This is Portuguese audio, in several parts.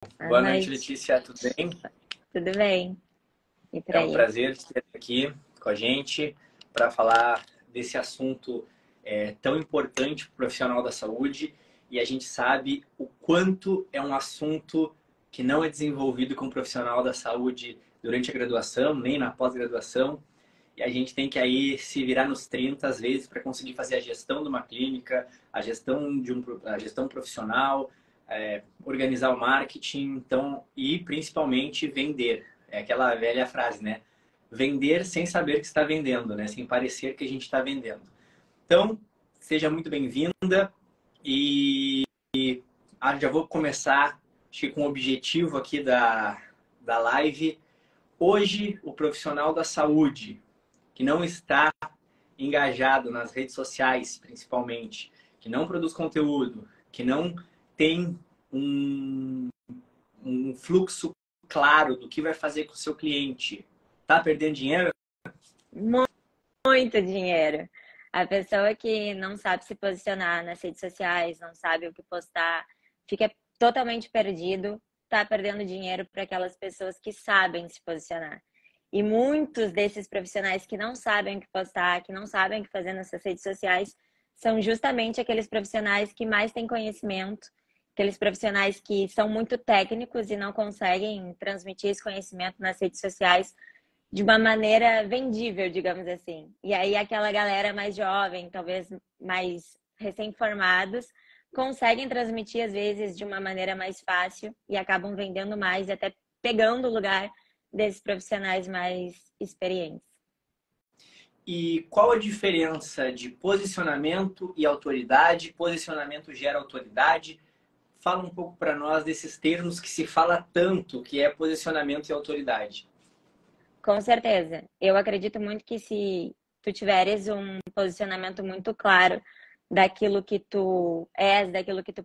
Boa Boa noite, noite. Letícia, tudo bem? Tudo bem? E por É um aí? prazer ter aqui com a gente para falar desse assunto tão importante para o profissional da saúde. E a gente sabe o quanto é um assunto que não é desenvolvido com o profissional da saúde durante a graduação, nem na pós-graduação. E a gente tem que aí se virar nos 30 às vezes para conseguir fazer a gestão de uma clínica, a gestão profissional, organizar o marketing, então, e principalmente vender. É aquela velha frase, né? Vender sem saber que está vendendo, né? Sem parecer que a gente está vendendo. Então, seja muito bem-vinda e já vou começar, acho que com o objetivo aqui da live. Hoje, o profissional da saúde que não está engajado nas redes sociais, principalmente, que não produz conteúdo, que não tem um, um fluxo claro do que vai fazer com o seu cliente, tá perdendo dinheiro? Muito dinheiro. A pessoa que não sabe se posicionar nas redes sociais, não sabe o que postar, fica totalmente perdido, tá perdendo dinheiro para aquelas pessoas que sabem se posicionar. E muitos desses profissionais que não sabem o que postar, que não sabem o que fazer nessas redes sociais, são justamente aqueles profissionais que mais têm conhecimento, aqueles profissionais que são muito técnicos e não conseguem transmitir esse conhecimento nas redes sociais de uma maneira vendível, digamos assim. E aí aquela galera mais jovem, talvez mais recém-formados, conseguem transmitir às vezes de uma maneira mais fácil e acabam vendendo mais e até pegando o lugar desses profissionais mais experientes. E qual a diferença de posicionamento e autoridade? Posicionamento gera autoridade. Fala um pouco para nós desses termos que se fala tanto, que é posicionamento e autoridade. Com certeza. Eu acredito muito que se tu tiveres um posicionamento muito claro daquilo que tu és, daquilo que tu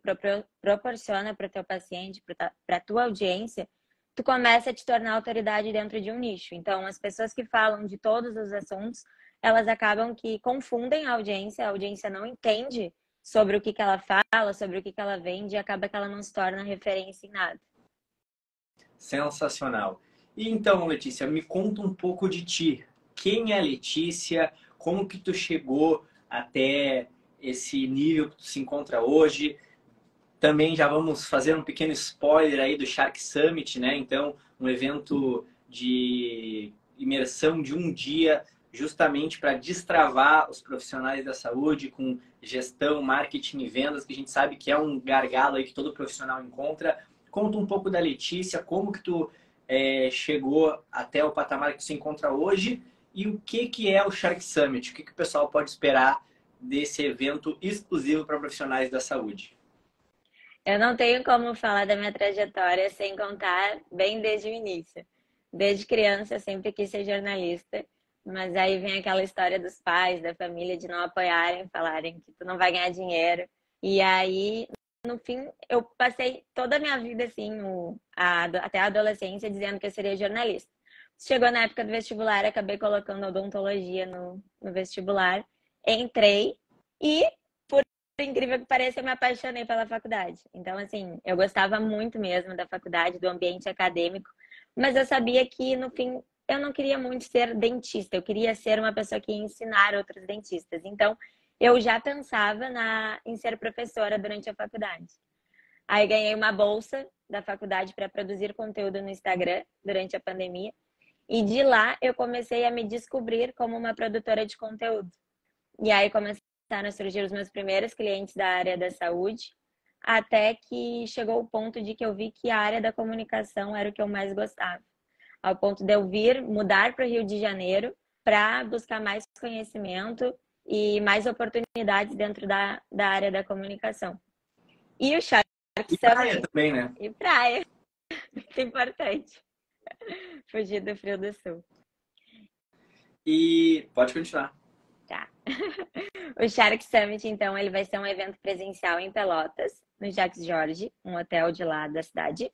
proporciona para o teu paciente, para a tua audiência, tu começa a te tornar autoridade dentro de um nicho. Então, as pessoas que falam de todos os assuntos, elas acabam que confundem a audiência não entende sobre o que ela fala, sobre o que ela vende, e acaba que ela não se torna referência em nada. Sensacional. E então, Letícia, me conta um pouco de ti. Quem é a Letícia? Como que tu chegou até esse nível que tu se encontra hoje? Também já vamos fazer um pequeno spoiler aí do Shark Summit, né? Então, um evento de imersão de um dia, justamente para destravar os profissionais da saúde com gestão, marketing e vendas, que a gente sabe que é um gargalo aí que todo profissional encontra. Conta um pouco da Letícia, como que tu chegou até o patamar que tu se encontra hoje e o que é o Shark Summit, o que o pessoal pode esperar desse evento exclusivo para profissionais da saúde. Eu não tenho como falar da minha trajetória sem contar bem desde o início. Desde criança eu sempre quis ser jornalista, mas aí vem aquela história dos pais, da família, de não apoiarem, falarem que tu não vai ganhar dinheiro. E aí, no fim, eu passei toda a minha vida, assim, até a adolescência, dizendo que eu seria jornalista. Chegou na época do vestibular, acabei colocando odontologia no vestibular, entrei e por incrível que pareça, eu me apaixonei pela faculdade. Então, assim, eu gostava muito mesmo da faculdade, do ambiente acadêmico, mas eu sabia que, no fim, eu não queria muito ser dentista, eu queria ser uma pessoa que ia ensinar outros dentistas. Então, eu já pensava em ser professora durante a faculdade. Aí, ganhei uma bolsa da faculdade para produzir conteúdo no Instagram durante a pandemia, e de lá eu comecei a me descobrir como uma produtora de conteúdo. E aí começaram a surgir os meus primeiros clientes da área da saúde, até que chegou o ponto de que eu vi que a área da comunicação era o que eu mais gostava. Ao ponto de eu vir mudar para o Rio de Janeiro para buscar mais conhecimento e mais oportunidades dentro da área da comunicação. E o Shark E praia Summit também, né? e praia, muito importante. Fugir do Frio do Sul. E pode continuar. Tá. O Shark Summit, então, ele vai ser um evento presencial em Pelotas, no Jacques Jorge, um hotel de lá da cidade.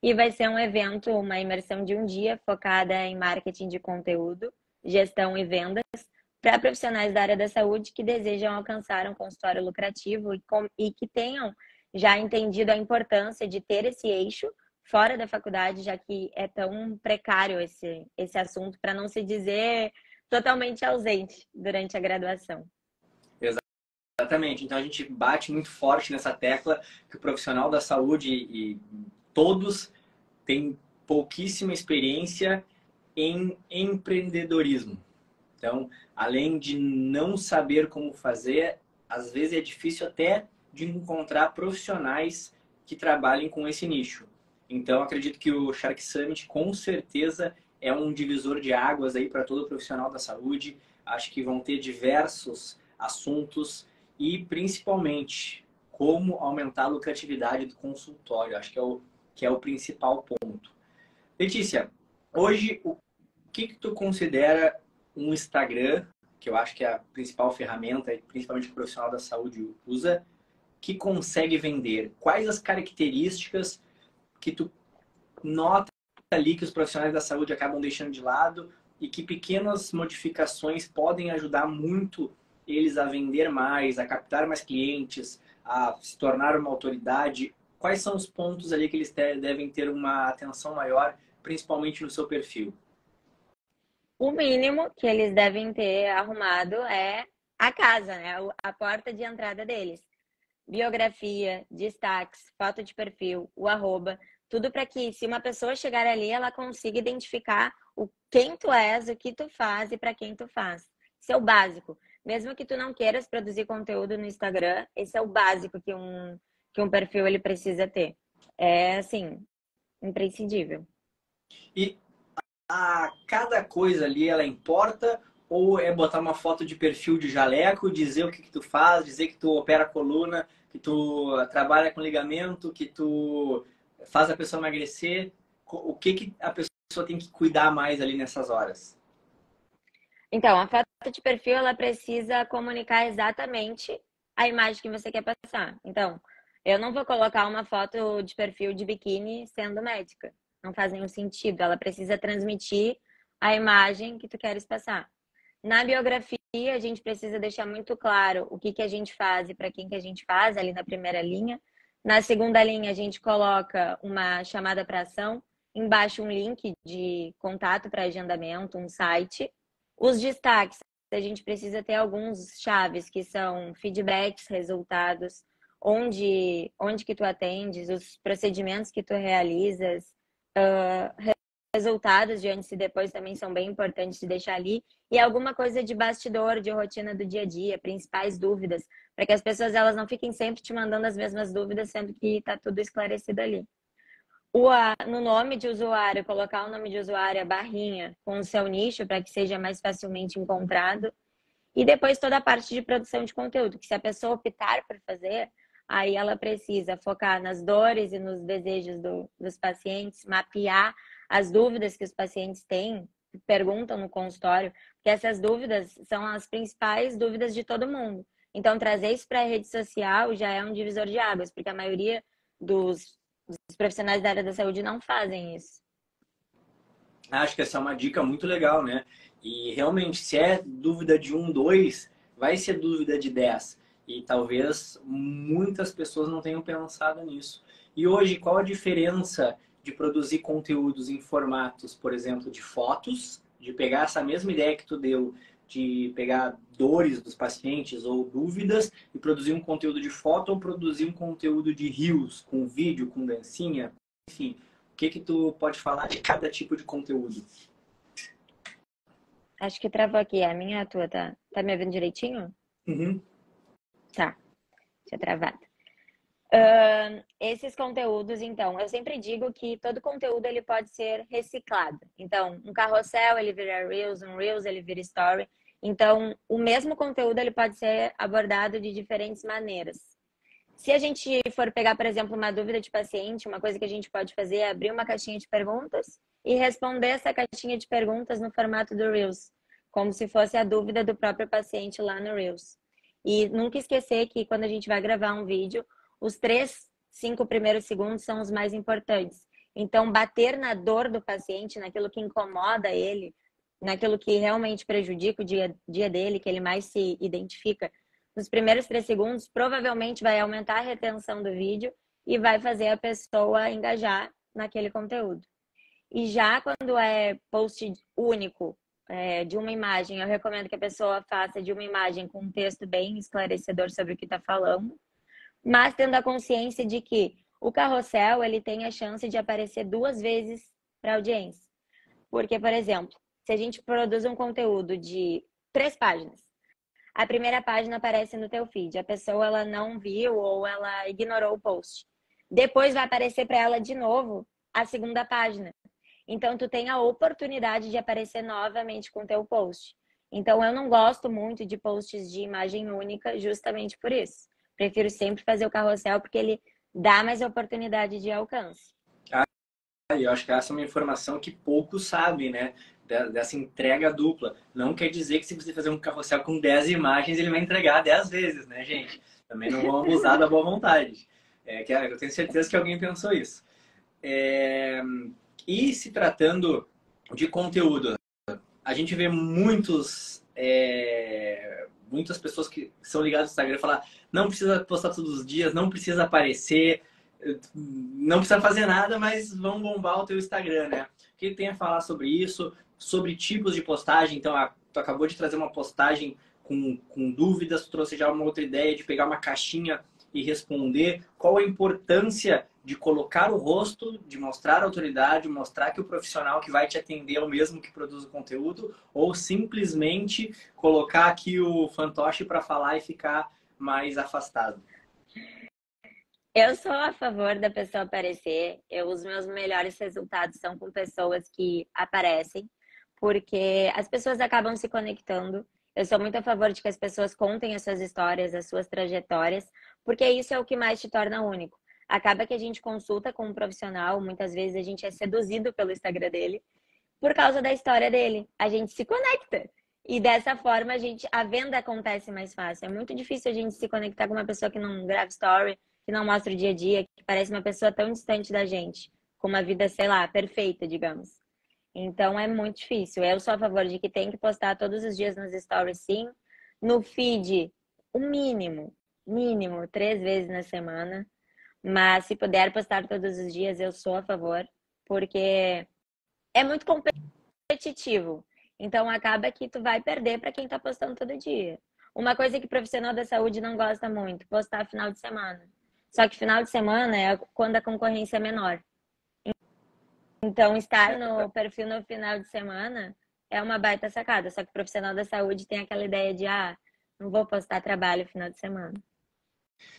E vai ser um evento, uma imersão de um dia focada em marketing de conteúdo, gestão e vendas para profissionais da área da saúde que desejam alcançar um consultório lucrativo e que tenham já entendido a importância de ter esse eixo fora da faculdade, já que é tão precário esse assunto, para não se dizer totalmente ausente durante a graduação. Exatamente. Então a gente bate muito forte nessa tecla que o profissional da saúde e todos têm pouquíssima experiência em empreendedorismo. Então, além de não saber como fazer, às vezes é difícil até de encontrar profissionais que trabalhem com esse nicho. Então, acredito que o Shark Summit com certeza é um divisor de águas aí para todo profissional da saúde. Acho que vão ter diversos assuntos e principalmente como aumentar a lucratividade do consultório. Acho que é o principal ponto. Letícia, hoje o que tu considera um Instagram, que eu acho que é a principal ferramenta, principalmente o profissional da saúde usa, que consegue vender? Quais as características que tu nota ali que os profissionais da saúde acabam deixando de lado e que pequenas modificações podem ajudar muito eles a vender mais, a captar mais clientes, a se tornar uma autoridade? Quais são os pontos ali que eles devem ter uma atenção maior, principalmente no seu perfil? O mínimo que eles devem ter arrumado é a casa, né? A porta de entrada deles. Biografia, destaques, foto de perfil, o arroba, tudo para que, se uma pessoa chegar ali, ela consiga identificar quem tu és, o que tu faz e para quem tu faz. Isso é o básico. Mesmo que tu não queiras produzir conteúdo no Instagram, esse é o básico que um perfil ele precisa ter. É, assim, imprescindível. E a cada coisa ali ela importa ou é botar uma foto de perfil de jaleco, dizer o que tu faz, dizer que tu opera a coluna, que tu trabalha com ligamento, que tu faz a pessoa emagrecer? O que a pessoa tem que cuidar mais ali nessas horas? Então, a foto de perfil ela precisa comunicar exatamente a imagem que você quer passar. Então, eu não vou colocar uma foto de perfil de biquíni sendo médica. Não faz nenhum sentido. Ela precisa transmitir a imagem que tu queres passar. Na biografia, a gente precisa deixar muito claro o que que a gente faz e para quem que a gente faz, ali na primeira linha. Na segunda linha, a gente coloca uma chamada para ação, embaixo um link de contato para agendamento, um site. Os destaques, a gente precisa ter alguns chaves, que são feedbacks, resultados, onde que tu atendes, os procedimentos que tu realizas, resultados de antes e depois também são bem importantes de deixar ali, e alguma coisa de bastidor, de rotina do dia a dia, principais dúvidas, para que as pessoas elas não fiquem sempre te mandando as mesmas dúvidas, sendo que está tudo esclarecido ali. No nome de usuário, colocar o nome de usuário, a barrinha, com o seu nicho, para que seja mais facilmente encontrado. E depois toda a parte de produção de conteúdo, que se a pessoa optar por fazer, aí ela precisa focar nas dores e nos desejos dos pacientes, mapear as dúvidas que os pacientes têm, perguntam no consultório, porque essas dúvidas são as principais dúvidas de todo mundo. Então, trazer isso para a rede social já é um divisor de águas, porque a maioria dos profissionais da área da saúde não fazem isso. Acho que essa é uma dica muito legal, né? E realmente, se é dúvida de um, dois, vai ser dúvida de 10. E talvez muitas pessoas não tenham pensado nisso. E hoje, qual a diferença de produzir conteúdos em formatos, por exemplo, de fotos, de pegar essa mesma ideia que tu deu, de pegar dores dos pacientes ou dúvidas e produzir um conteúdo de foto ou produzir um conteúdo de reels, com vídeo, com dancinha, enfim. O que tu pode falar de cada tipo de conteúdo? Acho que travou aqui. A minha, a tua, tá me ouvindo direitinho? Uhum. Tá, tinha travado. Esses conteúdos, então, eu sempre digo que todo conteúdo ele pode ser reciclado. Então, um carrossel ele vira Reels, um Reels ele vira Story. Então, o mesmo conteúdo ele pode ser abordado de diferentes maneiras. Se a gente for pegar, por exemplo, uma dúvida de paciente, uma coisa que a gente pode fazer é abrir uma caixinha de perguntas e responder essa caixinha de perguntas no formato do Reels, como se fosse a dúvida do próprio paciente lá no Reels. E nunca esquecer que quando a gente vai gravar um vídeo, os 3, 5 primeiros segundos são os mais importantes. Então, bater na dor do paciente, naquilo que incomoda ele, naquilo que realmente prejudica o dia dele, que ele mais se identifica, nos primeiros 3 segundos, provavelmente vai aumentar a retenção do vídeo e vai fazer a pessoa engajar naquele conteúdo. E já quando é post único, de uma imagem, eu recomendo que a pessoa faça de uma imagem com um texto bem esclarecedor sobre o que está falando, mas tendo a consciência de que o carrossel ele tem a chance de aparecer 2 vezes para a audiência. Porque, por exemplo, se a gente produz um conteúdo de 3 páginas, a primeira página aparece no teu feed, a pessoa ela não viu ou ela ignorou o post. Depois vai aparecer para ela de novo a segunda página. Então, tu tem a oportunidade de aparecer novamente com o teu post. Então, eu não gosto muito de posts de imagem única justamente por isso. Prefiro sempre fazer o carrossel porque ele dá mais oportunidade de alcance. E eu acho que essa é uma informação que poucos sabem, né? Dessa entrega dupla. Não quer dizer que se você fazer um carrossel com 10 imagens, ele vai entregar 10 vezes, né, gente? Também não vão abusar da boa vontade. Eu tenho certeza que alguém pensou isso. E se tratando de conteúdo, a gente vê muitas pessoas que são ligadas ao Instagram falar não precisa postar todos os dias, não precisa aparecer, não precisa fazer nada, mas vão bombar o teu Instagram, né? O que tem a falar sobre isso, sobre tipos de postagem? Então, tu acabou de trazer uma postagem com dúvidas, tu trouxe já uma outra ideia de pegar uma caixinha e responder. Qual a importância de colocar o rosto, de mostrar a autoridade, mostrar que o profissional que vai te atender é o mesmo que produz o conteúdo, ou simplesmente colocar aqui o fantoche para falar e ficar mais afastado? Eu sou a favor da pessoa aparecer. Os meus melhores resultados são com pessoas que aparecem, porque as pessoas acabam se conectando. Eu sou muito a favor de que as pessoas contem as suas histórias, as suas trajetórias, porque isso é o que mais te torna único. Acaba que a gente consulta com um profissional, muitas vezes a gente é seduzido pelo Instagram dele, por causa da história dele. A gente se conecta. E dessa forma a venda acontece mais fácil. É muito difícil a gente se conectar com uma pessoa que não grava story, que não mostra o dia a dia, que parece uma pessoa tão distante da gente, com uma vida, sei lá, perfeita, digamos. Então é muito difícil. Eu sou a favor de que tem que postar todos os dias nos stories, sim. No feed, o mínimo, 3 vezes na semana. Mas se puder postar todos os dias, eu sou a favor, porque é muito competitivo. Então acaba que tu vai perder para quem tá postando todo dia. Uma coisa que o profissional da saúde não gosta muito, postar final de semana. Só que final de semana é quando a concorrência é menor. Então estar no perfil no final de semana é uma baita sacada. Só que o profissional da saúde tem aquela ideia de não vou postar trabalho final de semana.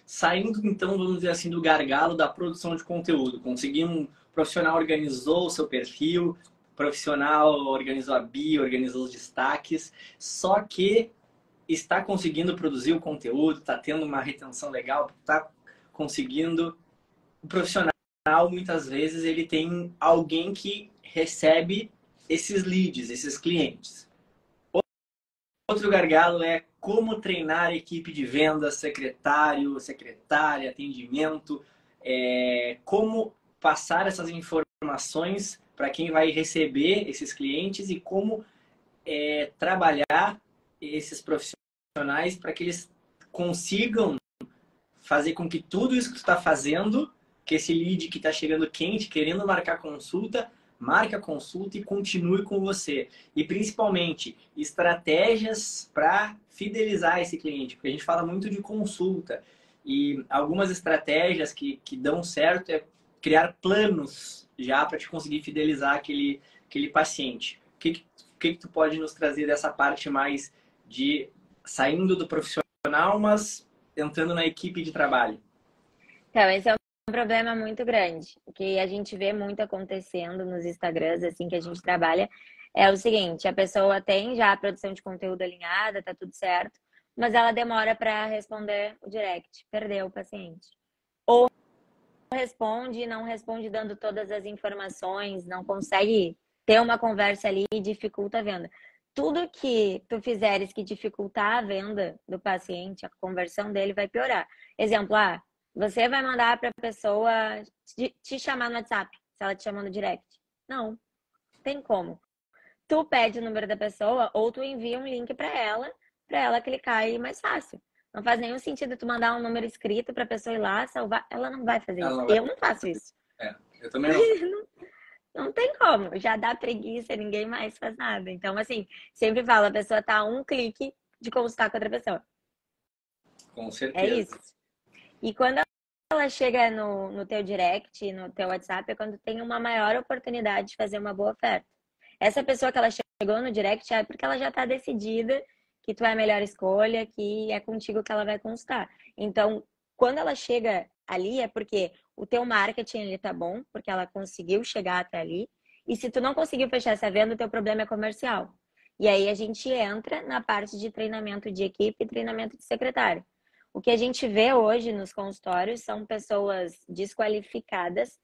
Saindo, então, vamos dizer assim, do gargalo da produção de conteúdo. O profissional organizou o seu perfil, o profissional organizou a bio, organizou os destaques, só que está conseguindo produzir o conteúdo, está tendo uma retenção legal, está conseguindo. O profissional, muitas vezes, ele tem alguém que recebe esses leads, esses clientes. Outro gargalo é como treinar a equipe de vendas, secretário, secretária, atendimento, como passar essas informações para quem vai receber esses clientes e como trabalhar esses profissionais para que eles consigam fazer com que tudo isso que tu está fazendo, que esse lead que está chegando quente, querendo marcar consulta, marque a consulta e continue com você. E principalmente, estratégias para fidelizar esse cliente, porque a gente fala muito de consulta. E algumas estratégias que dão certo é criar planos já para te conseguir fidelizar aquele paciente. O que tu pode nos trazer dessa parte mais de saindo do profissional, mas entrando na equipe de trabalho? Então, esse é um problema muito grande, que a gente vê muito acontecendo nos Instagrams, assim, que a gente trabalha. É o seguinte, a pessoa tem já a produção de conteúdo alinhada, tá tudo certo, mas ela demora para responder o direct, perdeu o paciente. Ou não responde dando todas as informações, não consegue ter uma conversa ali e dificulta a venda. Tudo que tu fizeres que dificultar a venda do paciente, a conversão dele vai piorar. Exemplo, você vai mandar para a pessoa te chamar no WhatsApp, se ela te chamou no direct. Não, tem como. Tu pede o número da pessoa ou tu envia um link para ela clicar e ir mais fácil. Não faz nenhum sentido tu mandar um número escrito para a pessoa ir lá salvar. Ela não vai fazer isso. Eu não faço isso. Eu também não. Não tem como, já dá preguiça, ninguém mais faz nada. Então, assim, sempre falo, a pessoa tá a um clique de consultar com outra pessoa. Com É certeza. isso. E quando ela chega no teu direct, no teu WhatsApp, é quando tem uma maior oportunidade de fazer uma boa oferta. Essa pessoa que ela chegou no direct é porque ela já tá decidida que tu é a melhor escolha, que é contigo que ela vai consultar. Então, quando ela chega ali, é porque o teu marketing ele tá bom, porque ela conseguiu chegar até ali. E se tu não conseguiu fechar essa venda, o teu problema é comercial. E aí a gente entra na parte de treinamento de equipe e treinamento de secretário. O que a gente vê hoje nos consultórios são pessoas desqualificadas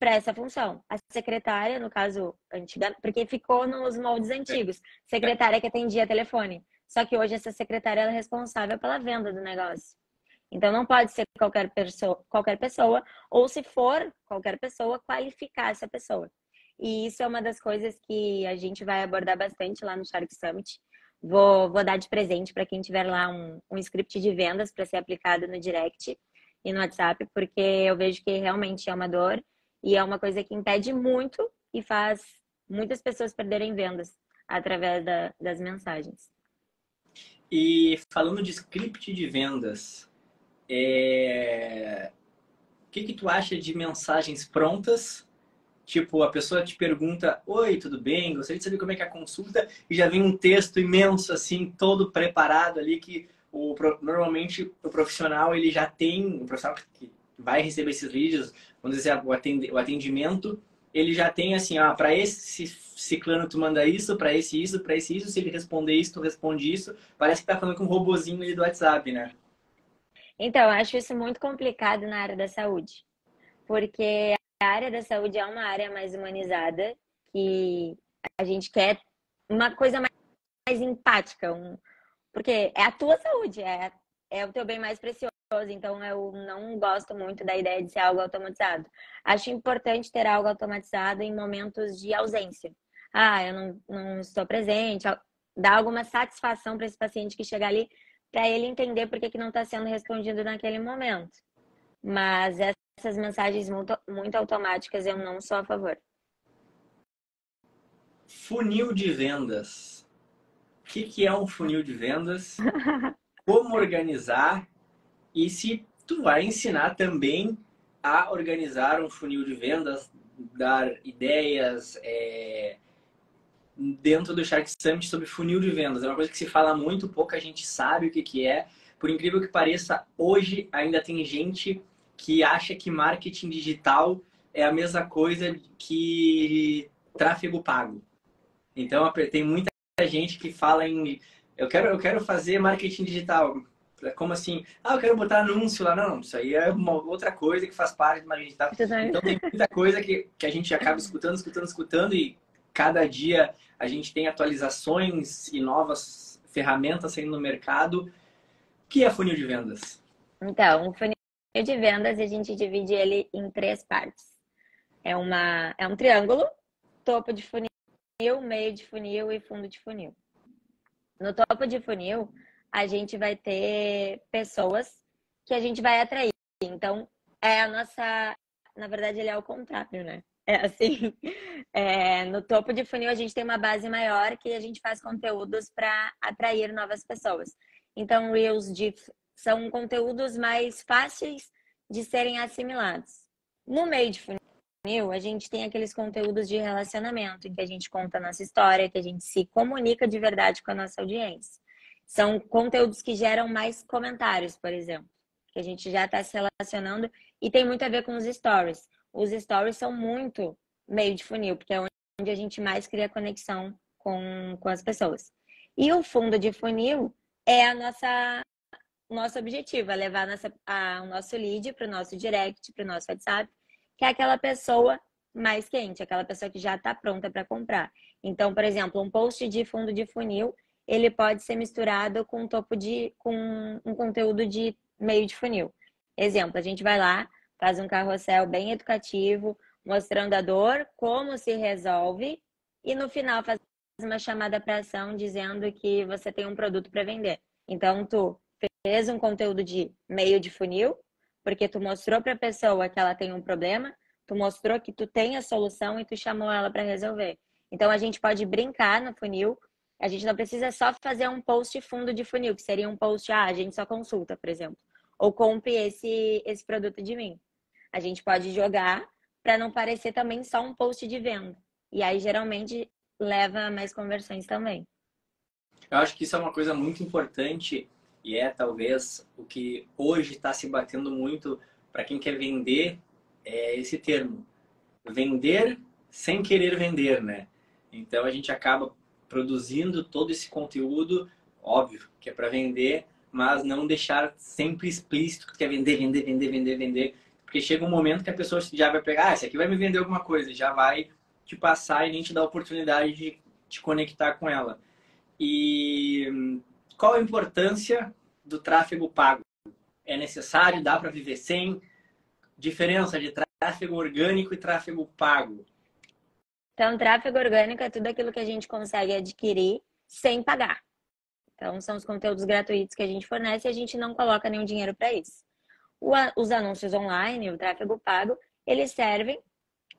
para essa função. A secretária, no caso, antiga, porque ficou nos moldes antigos, secretária que atendia telefone. Só que hoje essa secretária é responsável pela venda do negócio. Então não pode ser qualquer pessoa, ou se for qualquer pessoa, qualificar essa pessoa. E isso é uma das coisas que a gente vai abordar bastante lá no Shark Summit. Vou dar de presente para quem tiver lá um script de vendas para ser aplicado no direct e no WhatsApp, porque eu vejo que realmente é uma dor e é uma coisa que impede muito e faz muitas pessoas perderem vendas através das mensagens. E falando de script de vendas, o que tu acha de mensagens prontas? Tipo, a pessoa te pergunta: Oi, tudo bem? Gostaria de saber como é que é a consulta, e já vem um texto imenso, assim, todo preparado ali, que normalmente o profissional, ele já tem, o profissional que vai receber esses vídeos, vamos dizer, o atendimento, ele já tem assim, para esse ciclano tu manda isso, para esse isso, para esse isso, se ele responder isso, tu responde isso. Parece que tá falando com um robozinho ali do WhatsApp, né? Então, eu acho isso muito complicado na área da saúde, porque a área da saúde é uma área mais humanizada, que a gente quer uma coisa mais empática, porque é a tua saúde, é o teu bem mais precioso. Então, eu não gosto muito da ideia de ser algo automatizado. Acho importante ter algo automatizado em momentos de ausência. Ah, eu não estou presente. Dá alguma satisfação para esse paciente que chega ali, para ele entender por que que não está sendo respondido naquele momento. Mas essas mensagens muito automáticas eu não sou a favor. Funil de vendas. O que é um funil de vendas? Como organizar? E se tu vai ensinar também a organizar um funil de vendas, dar ideias dentro do Shark Summit sobre funil de vendas. É uma coisa que se fala muito, pouca gente sabe o que é. Por incrível que pareça, hoje ainda tem gente que acha que marketing digital é a mesma coisa que tráfego pago. Então, tem muita gente que fala em eu quero fazer marketing digital. Como assim? Eu quero botar anúncio lá. Não, isso aí é uma outra coisa que faz parte do marketing digital. Então, tem muita coisa que a gente acaba escutando e cada dia a gente tem atualizações e novas ferramentas saindo no mercado. O que é funil de vendas? Então, o funil de vendas, a gente divide ele em três partes. É um triângulo, topo de funil, meio de funil e fundo de funil. No topo de funil, a gente vai ter pessoas que a gente vai atrair. Então, é a nossa. Na verdade, ele é o contrário, né? É assim. No topo de funil, a gente tem uma base maior que a gente faz conteúdos para atrair novas pessoas. Então, são conteúdos mais fáceis de serem assimilados. No meio de funil, a gente tem aqueles conteúdos de relacionamento, em que a gente conta a nossa história, que a gente se comunica de verdade com a nossa audiência. São conteúdos que geram mais comentários, por exemplo, que a gente já está se relacionando e tem muito a ver com os stories. Os stories são muito meio de funil, porque é onde a gente mais cria conexão com as pessoas. E o fundo de funil é nosso objetivo, é levar o nosso lead para o nosso direct, para o nosso WhatsApp, que é aquela pessoa mais quente, aquela pessoa que já está pronta para comprar. Então, por exemplo, um post de fundo de funil, ele pode ser misturado com um conteúdo de meio de funil. Exemplo, a gente vai lá, faz um carrossel bem educativo, mostrando a dor, como se resolve, e no final faz uma chamada para ação dizendo que você tem um produto para vender. Então, tu fez um conteúdo de meio de funil, porque tu mostrou para a pessoa que ela tem um problema, Tu mostrou que tu tem a solução e tu chamou ela para resolver. Então a gente pode brincar no funil. A gente não precisa só fazer um post fundo de funil, que seria um post, a gente só consulta, por exemplo. Ou compre esse produto de mim. A gente pode jogar para não parecer também só um post de venda. E aí, geralmente, leva a mais conversões também. Eu acho que isso é uma coisa muito importante e é talvez o que hoje está se batendo muito para quem quer vender, é esse termo. Vender sem querer vender, né? Então a gente acaba produzindo todo esse conteúdo, óbvio, que é para vender, mas não deixar sempre explícito que quer vender, vender, vender, vender, vender. Porque chega um momento que a pessoa já vai pegar, esse aqui vai me vender alguma coisa, já vai te passar e nem te dar a oportunidade de te conectar com ela. E qual a importância do tráfego pago? É necessário? Dá para viver sem? Diferença de tráfego orgânico e tráfego pago. Então, tráfego orgânico é tudo aquilo que a gente consegue adquirir sem pagar. Então, são os conteúdos gratuitos que a gente fornece e a gente não coloca nenhum dinheiro para isso. Os anúncios online, o tráfego pago, eles servem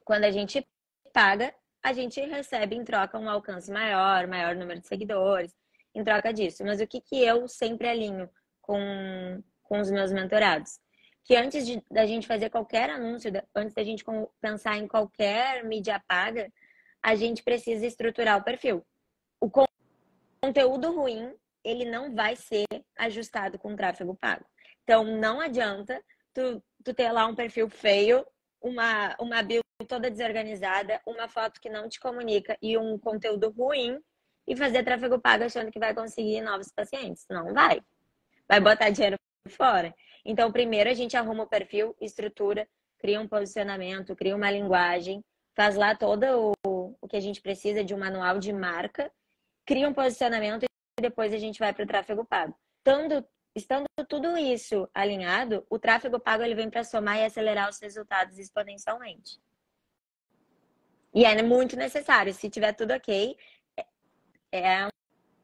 quando a gente paga, a gente recebe em troca um alcance maior, maior número de seguidores, em troca disso. Mas o que eu sempre alinho com os meus mentorados? Que antes da gente fazer qualquer anúncio, antes da gente pensar em qualquer mídia paga, a gente precisa estruturar o perfil. O conteúdo ruim, ele não vai ser ajustado com tráfego pago. Então, não adianta tu ter lá um perfil feio, uma bio toda desorganizada, uma foto que não te comunica e um conteúdo ruim e fazer tráfego pago achando que vai conseguir novos pacientes. Não vai. Vai botar dinheiro fora. Então, primeiro a gente arruma o perfil, estrutura, cria um posicionamento, cria uma linguagem, faz lá todo o que a gente precisa de um manual de marca, cria um posicionamento e depois a gente vai para o tráfego pago. Estando tudo isso alinhado, o tráfego pago ele vem para somar e acelerar os resultados exponencialmente. E é muito necessário. Se tiver tudo ok, é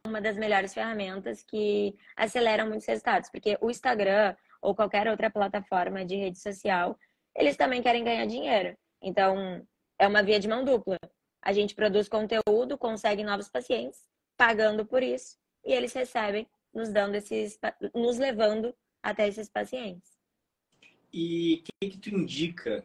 uma das melhores ferramentas que aceleram muitos resultados. Porque o Instagram ou qualquer outra plataforma de rede social, eles também querem ganhar dinheiro. Então, é uma via de mão dupla. A gente produz conteúdo, consegue novos pacientes, pagando por isso, e eles recebem, nos levando até esses pacientes. E o que tu indica?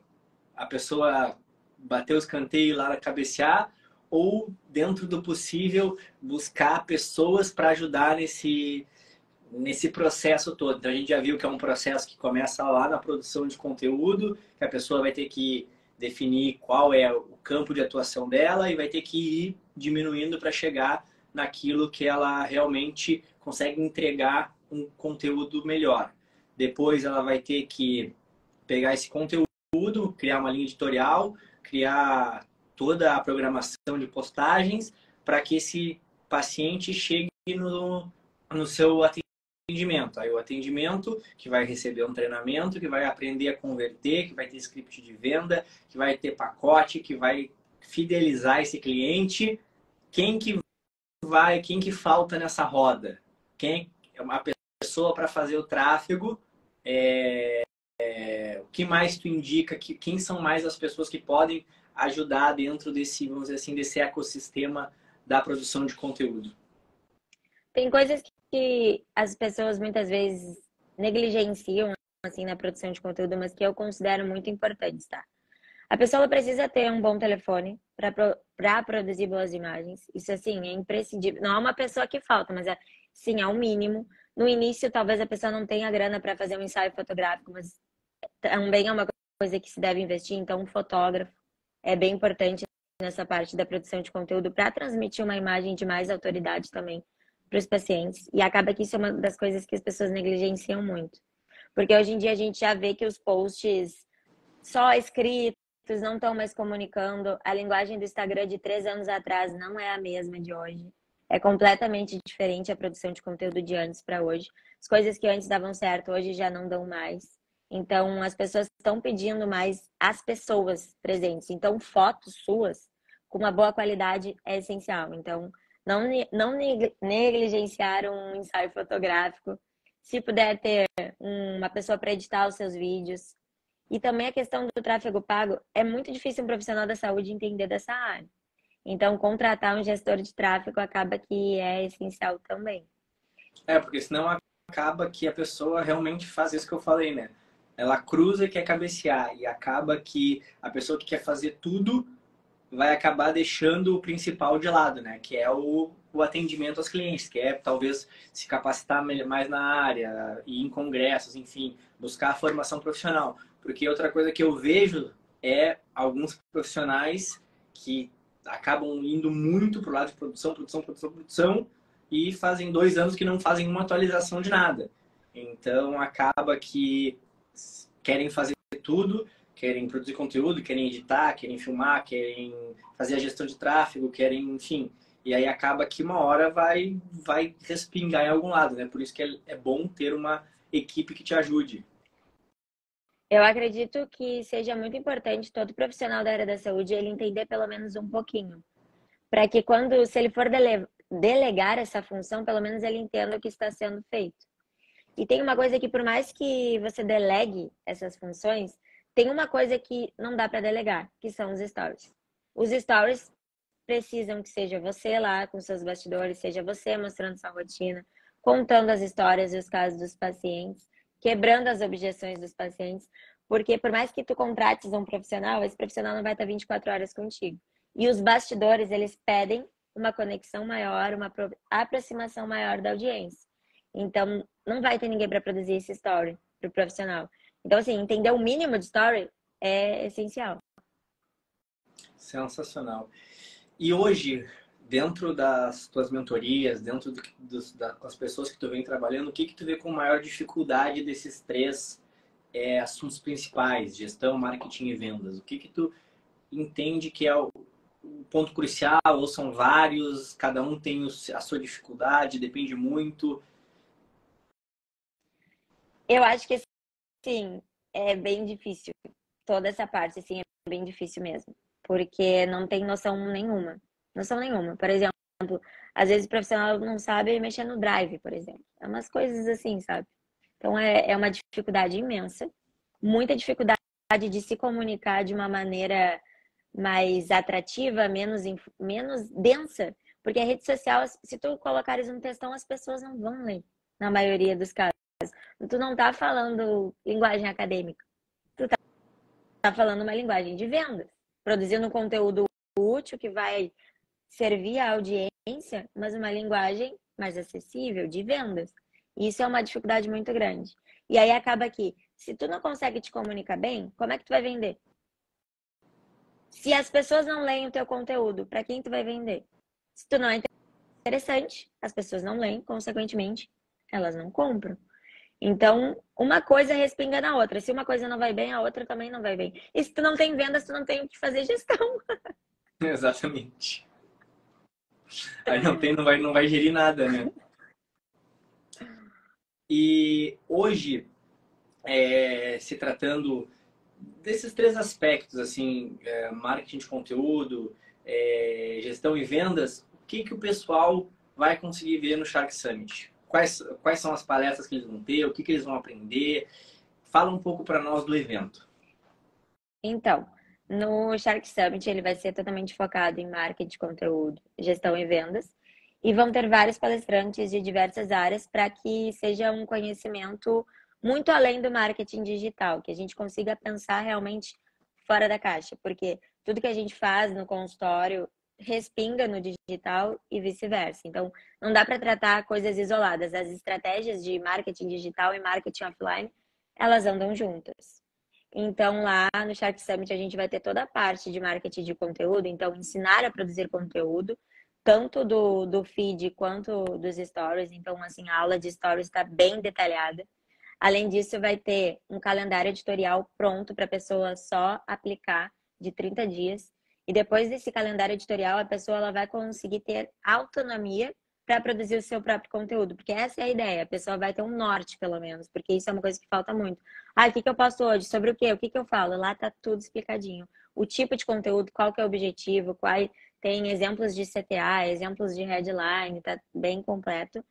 A pessoa bater o escanteio lá, cabecear, ou, dentro do possível, buscar pessoas para ajudar nesse processo todo. Então, a gente já viu que é um processo que começa lá na produção de conteúdo, que a pessoa vai ter que definir qual é o campo de atuação dela e vai ter que ir diminuindo para chegar naquilo que ela realmente consegue entregar um conteúdo melhor. Depois ela vai ter que pegar esse conteúdo, criar uma linha editorial, criar toda a programação de postagens para que esse paciente chegue no seu atendimento. Aí o atendimento que vai receber um treinamento, que vai aprender a converter, que vai ter script de venda, que vai ter pacote, que vai fidelizar esse cliente. Quem que falta nessa roda? Quem é uma pessoa para fazer o tráfego? O que mais tu indica? Quem são mais as pessoas que podem ajudar dentro desse, vamos dizer assim, desse ecossistema da produção de conteúdo? Tem coisas que as pessoas muitas vezes negligenciam assim na produção de conteúdo, mas que eu considero muito importantes, tá? A pessoa precisa ter um bom telefone para produzir boas imagens. Isso, assim, é imprescindível. Não é uma pessoa que falta, mas sim, é o mínimo. No início, talvez a pessoa não tenha grana para fazer um ensaio fotográfico, mas também é uma coisa que se deve investir. Então, um fotógrafo é bem importante nessa parte da produção de conteúdo para transmitir uma imagem de mais autoridade também para os pacientes. E acaba que isso é uma das coisas que as pessoas negligenciam muito. Porque hoje em dia a gente já vê que os posts só escritos não estão mais comunicando. A linguagem do Instagram de 3 anos atrás não é a mesma de hoje. É completamente diferente a produção de conteúdo de antes para hoje. As coisas que antes davam certo, hoje já não dão mais. Então, as pessoas estão pedindo mais as pessoas presentes. Então, fotos suas com uma boa qualidade é essencial. Então, não negligenciar um ensaio fotográfico. Se puder ter uma pessoa para editar os seus vídeos, E também a questão do tráfego pago, é muito difícil um profissional da saúde entender dessa área. Então, contratar um gestor de tráfego acaba que é essencial também. Porque senão acaba que a pessoa realmente faz isso que eu falei, né? Ela cruza e quer cabecear, e acaba que a pessoa que quer fazer tudo vai acabar deixando o principal de lado, né? Que é o atendimento aos clientes, que é talvez se capacitar mais na área, ir em congressos, enfim, buscar a formação profissional. Porque outra coisa que eu vejo é alguns profissionais que acabam indo muito pro lado de produção, produção, produção, produção, e fazem 2 anos que não fazem uma atualização de nada. Então acaba que querem fazer tudo, querem produzir conteúdo, querem editar, querem filmar, querem fazer a gestão de tráfego, querem, enfim. E aí acaba que uma hora vai respingar em algum lado, né? Por isso que é bom ter uma equipe que te ajude. Eu acredito que seja muito importante todo profissional da área da saúde ele entender pelo menos um pouquinho, para que quando, se ele for delegar essa função, pelo menos ele entenda o que está sendo feito. E tem uma coisa que, por mais que você delegue essas funções, tem uma coisa que não dá para delegar, que são os stories. Os stories precisam que seja você lá com seus bastidores, seja você mostrando sua rotina, contando as histórias e os casos dos pacientes, quebrando as objeções dos pacientes, porque por mais que tu contrates um profissional, esse profissional não vai estar 24 horas contigo. E os bastidores, eles pedem uma conexão maior, uma aproximação maior da audiência. Então, não vai ter ninguém para produzir esse story para o profissional. Então, assim, entender o mínimo de story é essencial. Sensacional. E hoje, dentro das tuas mentorias, dentro com as pessoas que tu vem trabalhando, o que tu vê com maior dificuldade desses três assuntos principais, gestão, marketing e vendas? O que tu entende que é o ponto crucial, ou são vários, cada um tem a sua dificuldade, depende muito? Eu acho que, sim, é bem difícil. Toda essa parte, assim, é bem difícil mesmo. Porque não tem noção nenhuma. Noção nenhuma. Por exemplo, às vezes o profissional não sabe mexer no Drive, por exemplo. É umas coisas assim, sabe? Então é uma dificuldade imensa. Muita dificuldade de se comunicar de uma maneira mais atrativa, menos densa. Porque a rede social, se tu colocares um textão, as pessoas não vão ler, na maioria dos casos. Tu não tá falando linguagem acadêmica, tá falando uma linguagem de vendas, produzindo um conteúdo útil que vai servir à audiência, mas uma linguagem mais acessível de vendas. E isso é uma dificuldade muito grande. E aí acaba que, se tu não consegue te comunicar bem, como é que tu vai vender? Se as pessoas não leem o teu conteúdo, para quem tu vai vender? Se tu não é interessante, as pessoas não leem, consequentemente, elas não compram. Então, uma coisa respinga na outra. Se uma coisa não vai bem, a outra também não vai bem. E se tu não tem vendas, tu não tem o que fazer gestão. Exatamente. Aí não vai gerir nada, né? E hoje, se tratando desses três aspectos, assim, marketing de conteúdo, gestão e vendas, o que o pessoal vai conseguir ver no Shark Summit? Quais são as palestras que eles vão ter? O que eles vão aprender? Fala um pouco para nós do evento. Então, no Shark Summit, ele vai ser totalmente focado em marketing de conteúdo, gestão e vendas. E vão ter vários palestrantes de diversas áreas para que seja um conhecimento muito além do marketing digital, que a gente consiga pensar realmente fora da caixa, porque tudo que a gente faz no consultório respinga no digital e vice-versa. Então, não dá para tratar coisas isoladas. As estratégias de marketing digital e marketing offline, elas andam juntas. Então, lá no Shark Summit, a gente vai ter toda a parte de marketing de conteúdo, então, ensinar a produzir conteúdo, tanto do feed quanto dos stories. Então, assim, a aula de stories está bem detalhada. Além disso, vai ter um calendário editorial pronto para a pessoa só aplicar de 30 dias. E depois desse calendário editorial, a pessoa ela vai conseguir ter autonomia para produzir o seu próprio conteúdo, porque essa é a ideia. A pessoa vai ter um norte, pelo menos, porque isso é uma coisa que falta muito. Ah, o que eu posto hoje? Sobre o quê? O que eu falo? Lá tá tudo explicadinho. O tipo de conteúdo, qual que é o objetivo, tem exemplos de CTA, exemplos de headline, tá bem completo.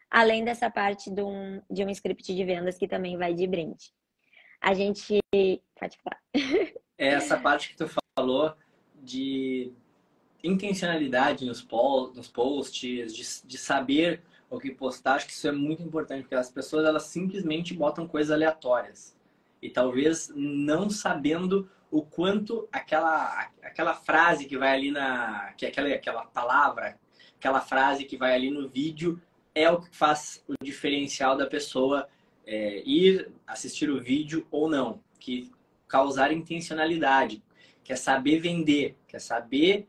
Além dessa parte de um script de vendas que também vai de brinde. A gente... Pode falar. É essa parte que tu falou de intencionalidade nos posts, de saber o que postar, acho que isso é muito importante, porque as pessoas elas simplesmente botam coisas aleatórias. E talvez não sabendo o quanto aquela frase que vai ali aquela palavra, aquela frase que vai ali no vídeo é o que faz o diferencial da pessoa ir assistir o vídeo ou não. Que causar intencionalidade, quer saber vender, quer saber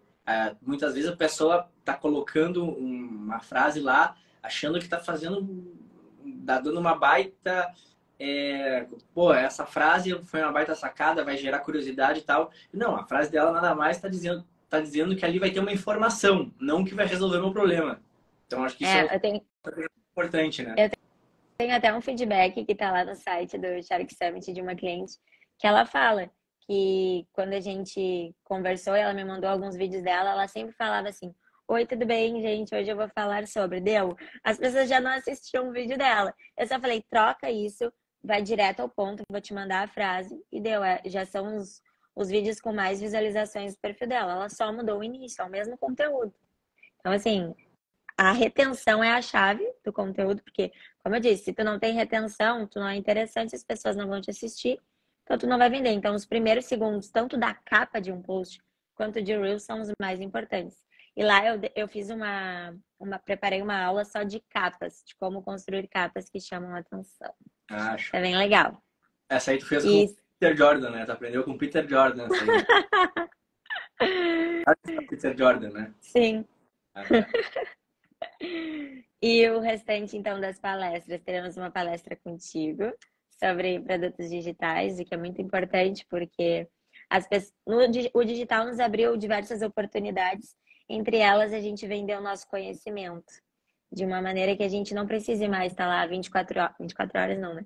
muitas vezes a pessoa está colocando uma frase lá, achando que está fazendo, tá dando uma baita. Pô, essa frase foi uma baita sacada, vai gerar curiosidade e tal. Não, a frase dela nada mais tá dizendo que ali vai ter uma informação, não que vai resolver meu problema. Então acho que isso é Eu tenho, importante, né? eu tenho até um feedback que tá lá no site do Shark Summit de uma cliente que ela fala que quando a gente conversou e ela me mandou alguns vídeos dela, ela sempre falava assim: Oi, tudo bem, gente? Hoje eu vou falar sobre. Deu. As pessoas já não assistiam o vídeo dela. Eu só falei: troca isso, vai direto ao ponto, vou te mandar a frase e deu. Já são os vídeos com mais visualizações do perfil dela. Ela só mudou o início, é o mesmo conteúdo. Então, assim, a retenção é a chave do conteúdo, porque, como eu disse, se tu não tem retenção, tu não é interessante, as pessoas não vão te assistir, então tu não vai vender. Então, os primeiros segundos, tanto da capa de um post quanto de Reels, são os mais importantes. E lá eu fiz preparei uma aula só de capas, de como construir capas que chamam a atenção. Acho. É bem legal. Essa aí tu fez com o Peter Jordan, né? Tu aprendeu com o Peter Jordan essa aí. Peter Jordan, né? Sim. Ah, tá. E o restante, então, das palestras, teremos uma palestra contigo sobre produtos digitais, o que é muito importante, porque o digital nos abriu diversas oportunidades, entre elas a gente vendeu o nosso conhecimento, de uma maneira que a gente não precise mais estar lá 24 horas não, né?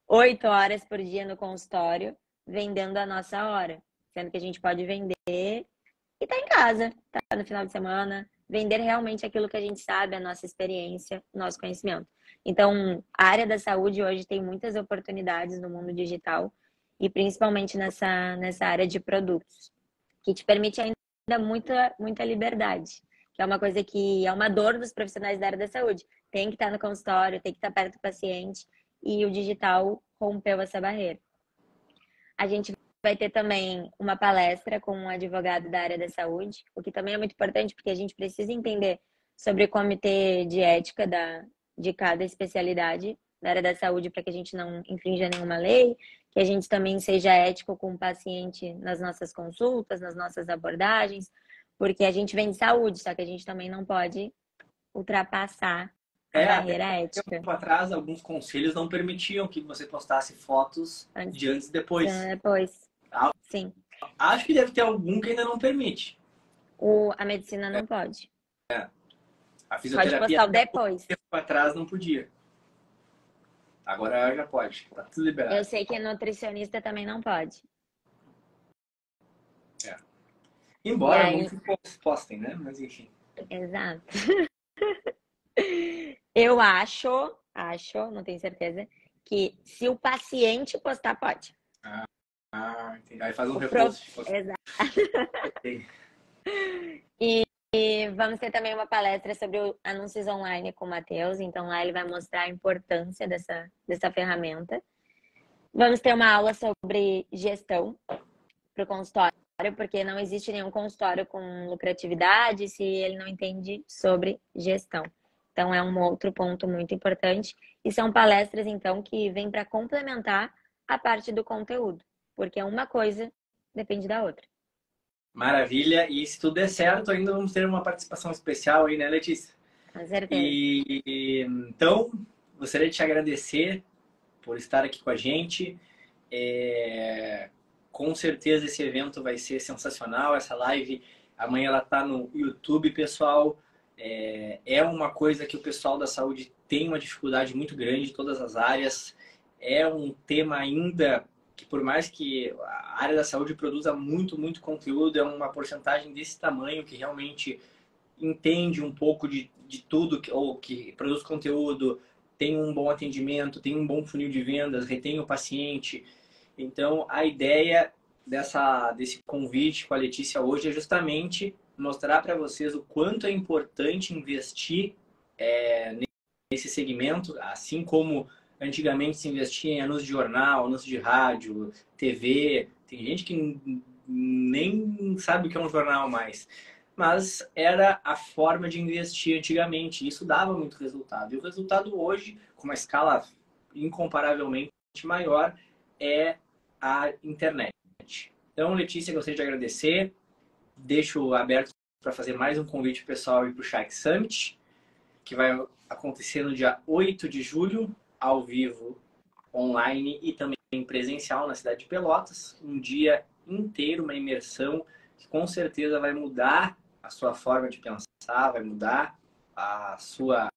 8 horas por dia no consultório, vendendo a nossa hora, sendo que a gente pode vender e tá em casa, tá no final de semana, vender realmente aquilo que a gente sabe, a nossa experiência, o nosso conhecimento. Então, a área da saúde hoje tem muitas oportunidades no mundo digital e principalmente nessa área de produtos, que te permite ainda muita liberdade, que é uma coisa que é uma dor dos profissionais da área da saúde. Tem que estar no consultório, tem que estar perto do paciente e o digital rompeu essa barreira. A gente vai ter também uma palestra com um advogado da área da saúde, o que também é muito importante, porque a gente precisa entender sobre o comitê de ética de cada especialidade da área da saúde, para que a gente não infrinja nenhuma lei, que a gente também seja ético com o paciente nas nossas consultas, nas nossas abordagens, porque a gente vem de saúde, só que a gente também não pode ultrapassar a Até barreira ética. tempo atrás, alguns conselhos não permitiam que você postasse fotos de antes e depois. Depois, sim. Acho que deve ter algum que ainda não permite. A medicina não pode. A Pode fisioterapia postar o depois. tempo atrás não podia. Agora já pode. Tá tudo liberado. Eu sei que nutricionista também não pode. Embora aí... muitos postem, né? Mas enfim. Exato. Eu acho, não tenho certeza, que se o paciente postar, pode. Entendi. Aí faz um repost. Exato. E vamos ter também uma palestra sobre anúncios online com o Matheus. Então lá ele vai mostrar a importância dessa ferramenta. Vamos ter uma aula sobre gestão para o consultório, porque não existe nenhum consultório com lucratividade se ele não entende sobre gestão. Então, é um outro ponto muito importante. E são palestras, então, que vêm para complementar a parte do conteúdo, porque uma coisa depende da outra. Maravilha. E se tudo der certo, ainda vamos ter uma participação especial aí, né, Letícia? Com certeza. Então, gostaria de te agradecer por estar aqui com a gente. Com certeza esse evento vai ser sensacional. Essa live, amanhã ela está no YouTube, pessoal. É uma coisa que o pessoal da saúde tem uma dificuldade muito grande em todas as áreas. É um tema ainda que, por mais que a área da saúde produza muito conteúdo, é uma porcentagem desse tamanho que realmente entende um pouco de tudo, ou que produz conteúdo, tem um bom atendimento, tem um bom funil de vendas, retém o paciente. Então, a ideia desse convite com a Letícia hoje é justamente mostrar para vocês o quanto é importante investir nesse segmento, assim como antigamente se investia em anúncio de jornal, anúncio de rádio, TV. Tem gente que nem sabe o que é um jornal mais. Mas era a forma de investir antigamente. Isso dava muito resultado. E o resultado hoje, com uma escala incomparavelmente maior, é a internet. Então, Letícia, gostaria de agradecer. Deixo aberto para fazer mais um convite pessoal para o Shark Summit, que vai acontecer no dia 8 de julho, ao vivo, online e também presencial na cidade de Pelotas. Um dia inteiro, uma imersão que com certeza vai mudar a sua forma de pensar, vai mudar a sua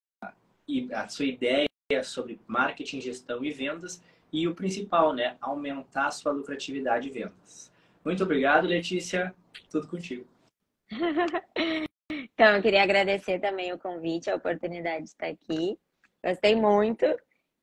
ideia sobre marketing, gestão e vendas e o principal, né, aumentar a sua lucratividade e vendas. Muito obrigado, Letícia. Tudo contigo. Então, eu queria agradecer também o convite, a oportunidade de estar aqui. Gostei muito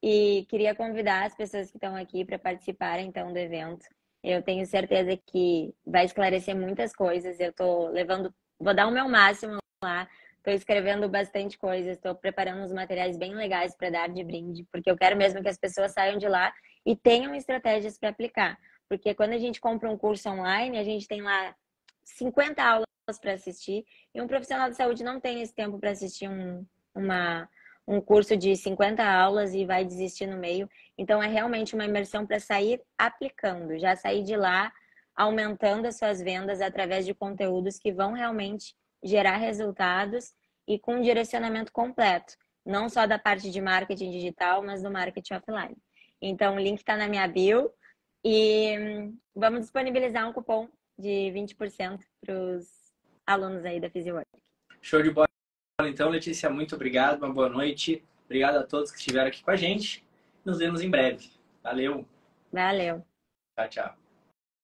e queria convidar as pessoas que estão aqui para participarem, então, do evento. Eu tenho certeza que vai esclarecer muitas coisas. Eu estou levando, vou dar o meu máximo lá. Estou escrevendo bastante coisa, estou preparando uns materiais bem legais para dar de brinde, porque eu quero mesmo que as pessoas saiam de lá e tenham estratégias para aplicar. Porque quando a gente compra um curso online, a gente tem lá 50 aulas para assistir e um profissional de saúde não tem esse tempo para assistir um curso de 50 aulas e vai desistir no meio. Então, é realmente uma imersão para sair aplicando, já sair de lá aumentando as suas vendas através de conteúdos que vão realmente gerar resultados e com um direcionamento completo, não só da parte de marketing digital, mas do marketing offline. Então, o link está na minha bio e vamos disponibilizar um cupom de 20% para os alunos aí da PhysioWork. Show de bola. Então, Letícia, muito obrigado, uma boa noite. Obrigado a todos que estiveram aqui com a gente. Nos vemos em breve. Valeu. Valeu. Tchau, tchau.